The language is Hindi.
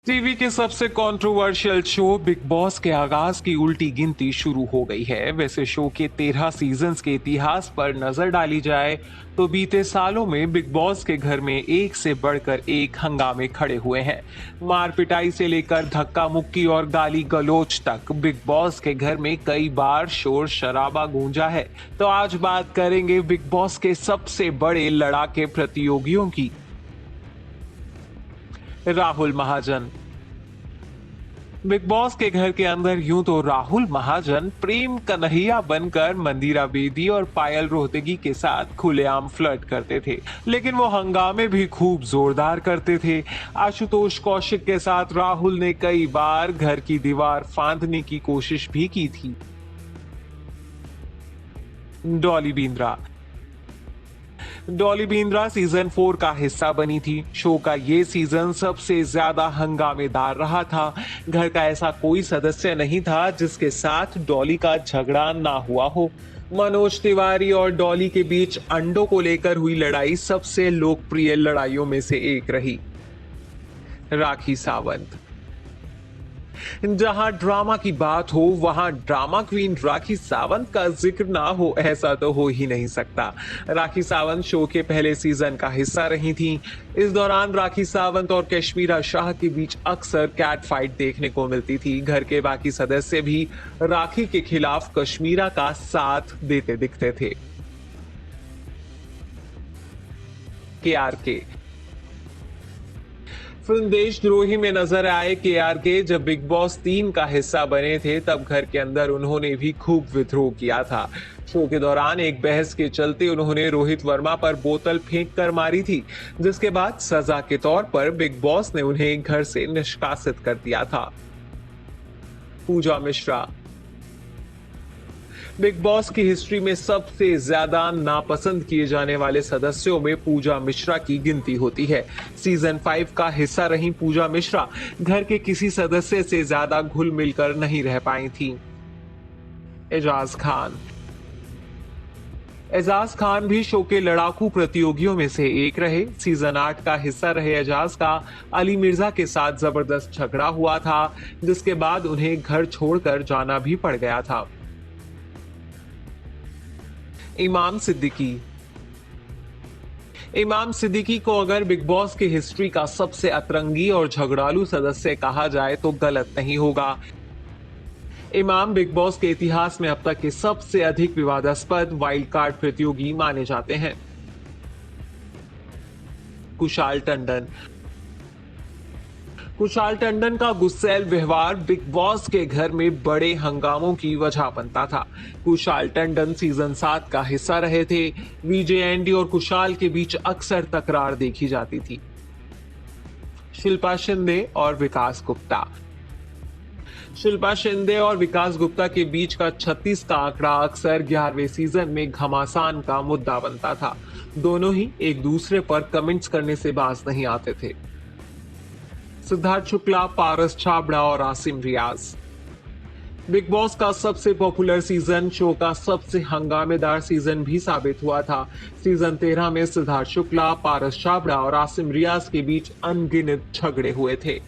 टीवी के सबसे कंट्रोवर्शियल शो बिग बॉस के आगाज की उल्टी गिनती शुरू हो गई है। वैसे शो के 13 सीजन्स के इतिहास पर नजर डाली जाए तो बीते सालों में बिग बॉस के घर में एक से बढ़कर एक हंगामे खड़े हुए हैं। मार पिटाई से लेकर धक्का मुक्की और गाली गलोच तक बिग बॉस के घर में कई बार शोर शराबा गूंजा है। तो आज बात करेंगे बिग बॉस के सबसे बड़े लड़ाके प्रतियोगियों की। राहुल महाजन। बिग बॉस के घर के अंदर यूं तो राहुल महाजन प्रेम कन्हैया बनकर मंदिरा बेदी और पायल रोहतगी के साथ खुलेआम फ्लर्ट करते थे, लेकिन वो हंगामे भी खूब जोरदार करते थे। आशुतोष कौशिक के साथ राहुल ने कई बार घर की दीवार फांदने की कोशिश भी की थी। डॉली बिंद्रा। डॉली बिंद्रा सीजन 4 का हिस्सा बनी थी। शो का ये सीजन सबसे ज्यादा हंगामेदार रहा था। घर का ऐसा कोई सदस्य नहीं था जिसके साथ डॉली का झगड़ा ना हुआ हो। मनोज तिवारी और डॉली के बीच अंडों को लेकर हुई लड़ाई सबसे लोकप्रिय लड़ाइयों में से एक रही। राखी सावंत। जहां ड्रामा की बात हो वहां ड्रामा क्वीन राखी सावंत का जिक्र ना हो ऐसा तो हो ही नहीं सकता। राखी सावंत शो के पहले सीजन का हिस्सा रही थी। इस दौरान राखी सावंत और कश्मीरा शाह के बीच अक्सर कैट फाइट देखने को मिलती थी। घर के बाकी सदस्य भी राखी के खिलाफ कश्मीरा का साथ देते दिखते थे। के फिल्म देशद्रोही में नजर आए के जब बिग बॉस 3 का हिस्सा बने थे तब घर के अंदर उन्होंने भी खूब विद्रोह किया था। शो के दौरान एक बहस के चलते उन्होंने रोहित वर्मा पर बोतल फेंक कर मारी थी, जिसके बाद सजा के तौर पर बिग बॉस ने उन्हें घर से निष्कासित कर दिया था। पूजा मिश्रा। बिग बॉस की हिस्ट्री में सबसे ज्यादा नापसंद किए जाने वाले सदस्यों में पूजा मिश्रा की गिनती होती है। सीजन 5 का हिस्सा रही पूजा मिश्रा घर के किसी सदस्य से ज्यादा घुल मिलकर नहीं रह पाई थी। एजाज खान। एजाज खान भी शो के लड़ाकू प्रतियोगियों में से एक रहे। सीजन 8 का हिस्सा रहे एजाज का अली मिर्जा के साथ जबरदस्त झगड़ा हुआ था, जिसके बाद उन्हें घर छोड़कर जाना भी पड़ गया था। इमाम सिद्दीकी। इमाम सिद्दीकी को अगर बिग बॉस की हिस्ट्री का सबसे अतरंगी और झगड़ालू सदस्य कहा जाए तो गलत नहीं होगा। इमाम बिग बॉस के इतिहास में अब तक के सबसे अधिक विवादास्पद वाइल्ड कार्ड प्रतियोगी माने जाते हैं। कुशाल टंडन। कुशाल टंडन का गुस्सैल व्यवहार बिग बॉस के घर में बड़े हंगामों की वजह बनता था। कुशाल टंडन सीजन 7 का हिस्सा रहे थे। विजय एंडी और कुशाल के बीच अक्सर तकरार देखी जाती थी। शिल्पा शिंदे और विकास गुप्ता। शिल्पा शिंदे और विकास गुप्ता के बीच का 36 का आंकड़ा अक्सर 11वें सीजन में घमासान का मुद्दा बनता था। दोनों ही एक दूसरे पर कमेंट्स करने से बाज नहीं आते थे। सिद्धार्थ शुक्ला, पारस छाबड़ा और आसिम रियाज। बिग बॉस का सबसे पॉपुलर सीजन शो का सबसे हंगामेदार सीजन भी साबित हुआ था। सीजन 13 में सिद्धार्थ शुक्ला, पारस छाबड़ा और आसिम रियाज के बीच अनगिनत झगड़े हुए थे।